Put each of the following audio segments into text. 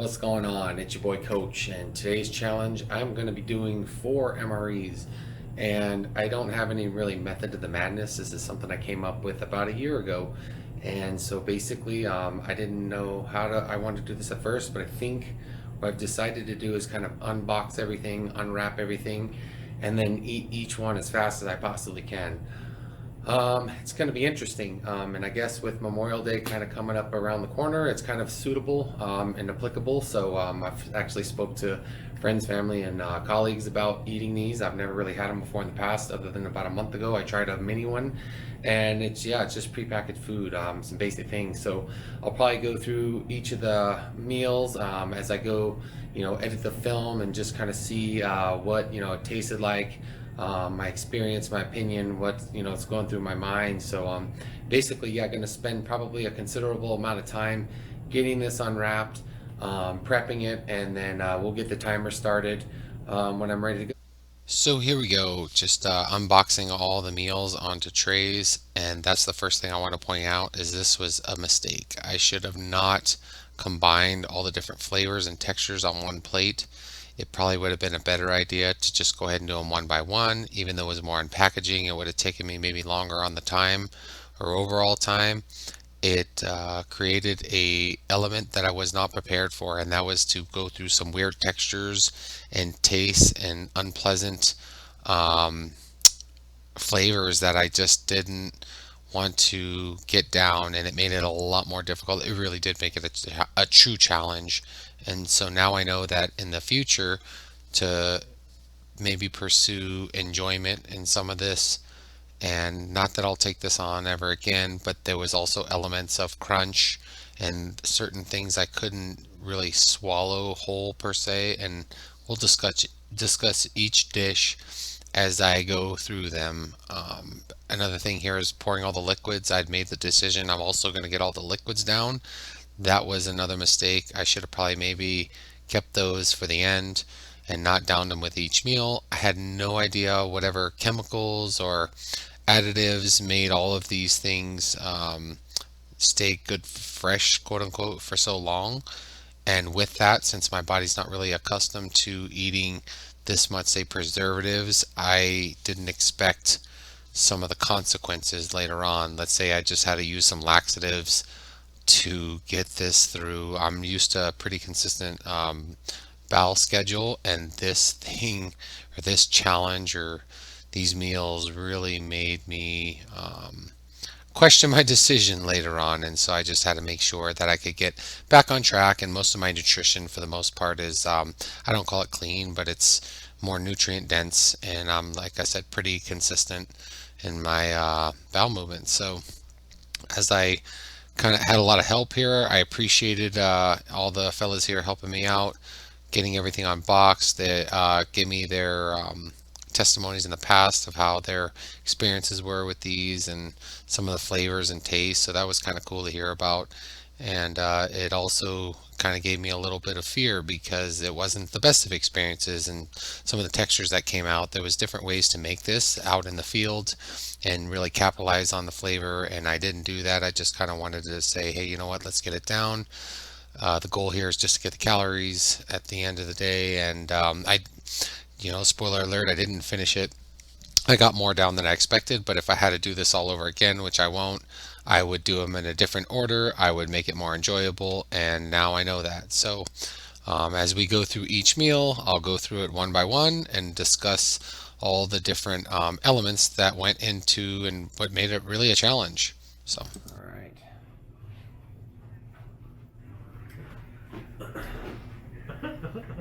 What's going on? It's your boy Coach, and today's challenge I'm going to be doing 4 MREs. And I don't have any really method to the madness. This is something I came up with about a year ago. And so basically, I didn't know I wanted to do this at first, but I think what I've decided to do is kind of unbox everything, unwrap everything, and then eat each one as fast as I possibly can. It's going to be interesting, and I guess with Memorial Day kind of coming up around the corner, it's kind of suitable and applicable. So I've actually spoke to friends, family, and colleagues about eating these. I've never really had them before in the past, other than about a month ago. I tried a mini one, and it's just prepackaged food, some basic things. So I'll probably go through each of the meals as I go, edit the film and just kind of see what it tasted like, my experience, my opinion, what it's going through my mind. So basically, yeah, going to spend probably a considerable amount of time getting this unwrapped, prepping it, and then we'll get the timer started when I'm ready to go. So here we go, just unboxing all the meals onto trays, and that's the first thing I want to point out is this was a mistake. I should have not combined all the different flavors and textures on one plate. It probably would have been a better idea to just go ahead and do them one by one. Even though it was more in packaging, it would have taken me maybe longer on the time or overall time. It created a element that I was not prepared for, and that was to go through some weird textures and tastes and unpleasant um, flavors that I just didn't want to get down, and it made it a lot more difficult. It really did make it a true challenge. And so now I know that in the future to maybe pursue enjoyment in some of this, and not that I'll take this on ever again, but there was also elements of crunch and certain things I couldn't really swallow whole per se, and we'll discuss each dish as I go through them. Another thing here is pouring all the liquids. I'd made the decision I'm also going to get all the liquids down. That was another mistake. I should have probably maybe kept those for the end and not downed them with each meal. I had no idea whatever chemicals or additives made all of these things stay good, fresh, quote unquote, for so long. And with that, since my body's not really accustomed to eating this much, say, preservatives, I didn't expect some of the consequences later on. Let's say I just had to use some laxatives to get this through. I'm used to a pretty consistent bowel schedule, and this thing or this challenge or these meals really made me question my decision later on. And so I just had to make sure that I could get back on track. And most of my nutrition for the most part is I don't call it clean, but it's more nutrient dense, and I'm, like I said, pretty consistent in my bowel movement. So as I kind of had a lot of help here, I appreciated all the fellas here helping me out, getting everything unboxed. They gave me their testimonies in the past of how their experiences were with these and some of the flavors and tastes. So that was kind of cool to hear about. And it also kind of gave me a little bit of fear because it wasn't the best of experiences, and some of the textures that came out, there was different ways to make this out in the field and really capitalize on the flavor, and I didn't do that. I just kind of wanted to say, hey, you know what, let's get it down. The goal here is just to get the calories at the end of the day. And spoiler alert, I didn't finish it. I got more down than I expected, but if I had to do this all over again, which I won't, I would do them in a different order. I would make it more enjoyable, and now I know that. So as we go through each meal, I'll go through it one by one and discuss all the different elements that went into and what made it really a challenge. So, all right.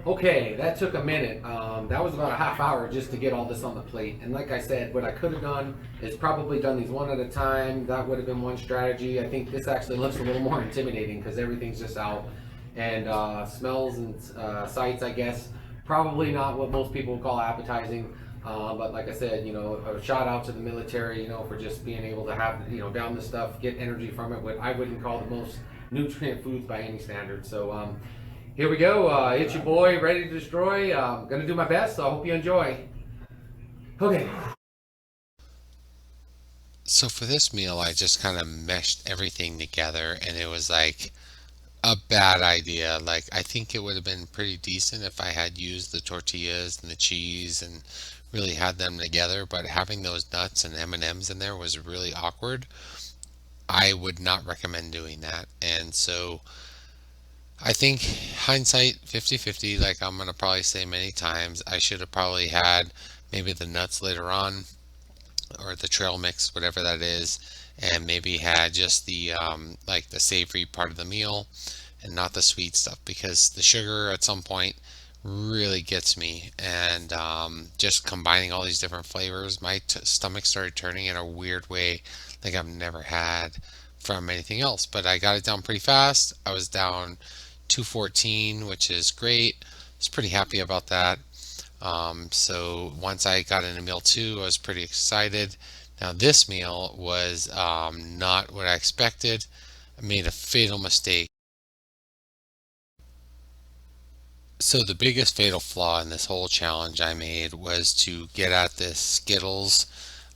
Okay, that took a minute. That was about a half hour just to get all this on the plate. And like I said, what I could have done is probably done these one at a time. That would have been one strategy. I think this actually looks a little more intimidating because everything's just out. And smells and sights, I guess, probably not what most people would call appetizing. But like I said, a shout out to the military, for just being able to have, down this stuff, get energy from it. What I wouldn't call the most nutrient foods by any standard. So here we go. It's your boy, ready to destroy. I'm gonna do my best. So I hope you enjoy. Okay. So for this meal, I just kind of meshed everything together, and it was like a bad idea. Like, I think it would have been pretty decent if I had used the tortillas and the cheese and really had them together, but having those nuts and M&Ms in there was really awkward. I would not recommend doing that. And so I think hindsight 50-50, like I'm gonna probably say many times, I should have probably had maybe the nuts later on or the trail mix, whatever that is, and maybe had just the like the savory part of the meal and not the sweet stuff, because the sugar at some point really gets me. And just combining all these different flavors, my stomach started turning in a weird way like I've never had from anything else. But I got it down pretty fast. I was down 214, which is great. I was pretty happy about that. So once I got into meal two, I was pretty excited. Now this meal was not what I expected. I made a fatal mistake. So the biggest fatal flaw in this whole challenge I made was to get at this Skittles.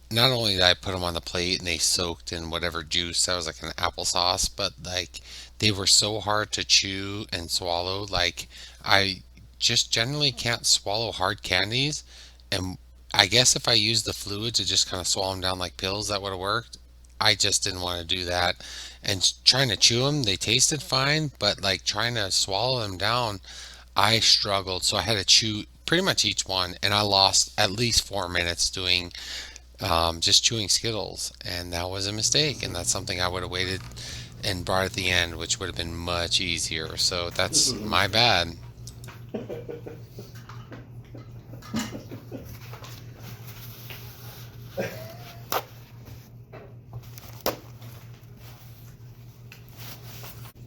Not only did I put them on the plate and they soaked in whatever juice that was, like an applesauce, but like they were so hard to chew and swallow. Like, I just generally can't swallow hard candies, and I guess if I used the fluid to just kind of swallow them down like pills, that would have worked. I just didn't want to do that. And trying to chew them, they tasted fine, but like trying to swallow them down, I struggled. So I had to chew pretty much each one, and I lost at least 4 minutes doing just chewing Skittles, and that was a mistake. And that's something I would have waited and brought at the end, which would have been much easier. So that's my bad.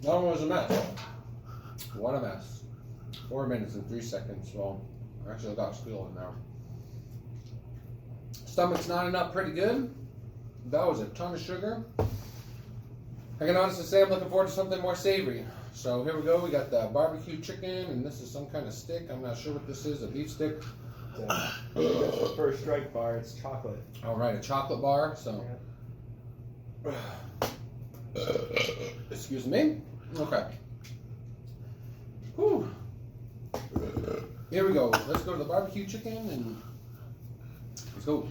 That one was a mess. What a mess. 4 minutes and 3 seconds. Well, I actually got Skittles in there. Stomach's knotting up pretty good. That was a ton of sugar. I can honestly say I'm looking forward to something more savory. So here we go. We got the barbecue chicken, and this is some kind of stick. I'm not sure what this is. A beef stick. That's the first strike bar. It's chocolate. All right, a chocolate bar. So, excuse me. Okay. Whew. Here we go. Let's go to the barbecue chicken and let's go.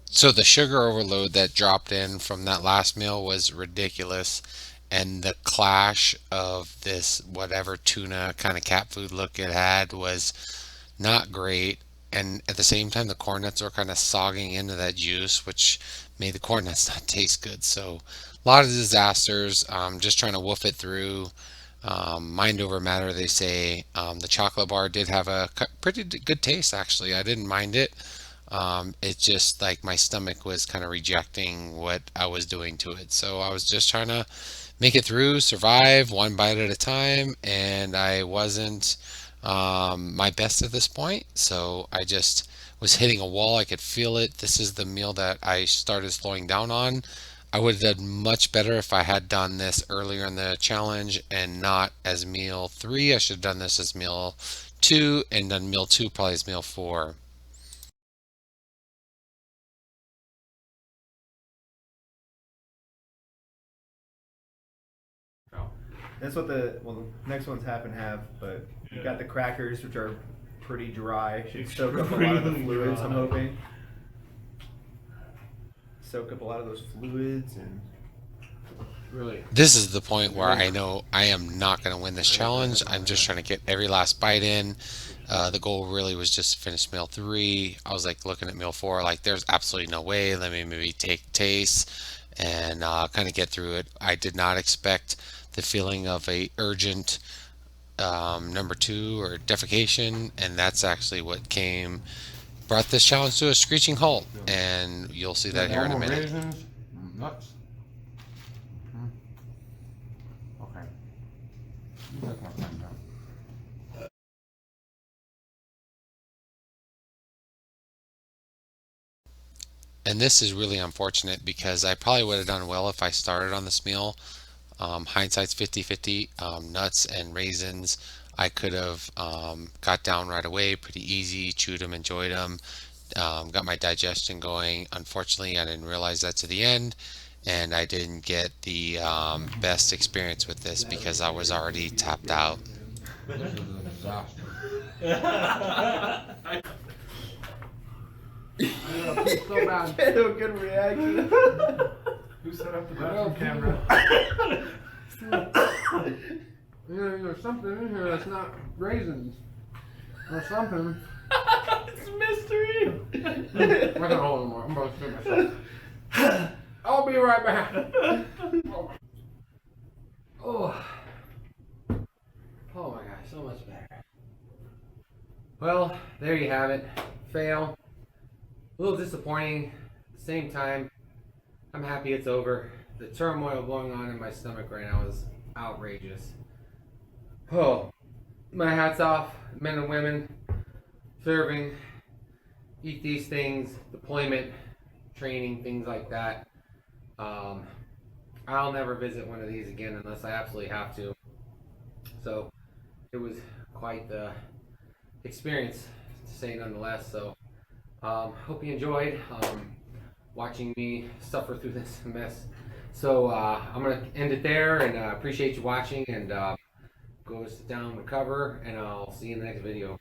So the sugar overload that dropped in from that last meal was ridiculous, and the clash of this whatever tuna kind of cat food look it had was not great. And at the same time, the corn nuts were kind of sogging into that juice, which made the corn nuts not taste good. So a lot of disasters. Just trying to woof it through. Mind over matter, they say. The chocolate bar did have a pretty good taste, actually. I didn't mind it. It just like my stomach was kind of rejecting what I was doing to it. So I was just trying to make it through, survive one bite at a time, and I wasn't my best at this point. So I just was hitting a wall. I could feel it. This is the meal that I started slowing down on. I would have done much better if I had done this earlier in the challenge and not as meal three. I should have done this as meal two and done meal two probably as meal four. That's what the next one's half and half, but you got the crackers, which are pretty dry. Should soak up a lot of the fluids. I'm hoping soak up a lot of those fluids and Really? This is the point where I know I am not going to win this challenge. I'm just trying to get every last bite in. The goal really was just to finish meal three. I was like looking at meal four, like there's absolutely no way. Let me maybe take taste and kind of get through it. I did not expect the feeling of a urgent number two or defecation, and that's actually what brought this challenge to a screeching halt. And you'll see that here in a minute. Raisins, nuts. Okay. And this is really unfortunate because I probably would have done well if I started on this meal. Hindsight's 50-50. Nuts and raisins, I could have got down right away, pretty easy, chewed them, enjoyed them, got my digestion going. Unfortunately, I didn't realize that to the end, and I didn't get the best experience with this because I was already tapped out. This is a disaster. I feel so bad. Get a good reaction. Who set up the bathroom camera? There's something in here that's not raisins or something. It's mystery. I can hold anymore. I'm about to shit myself. I'll be right back. Oh. Oh my gosh, so much better. Well, there you have it. Fail. A little disappointing. At the same time, I'm happy it's over. The turmoil going on in my stomach right now is outrageous. Oh, my hat's off, men and women serving, eat these things, deployment, training, things like that. I'll never visit one of these again unless I absolutely have to. So it was quite the experience, to say nonetheless. So hope you enjoyed watching me suffer through this mess. So I'm gonna end it there, and appreciate you watching, and go sit down, recover, and I'll see you in the next video.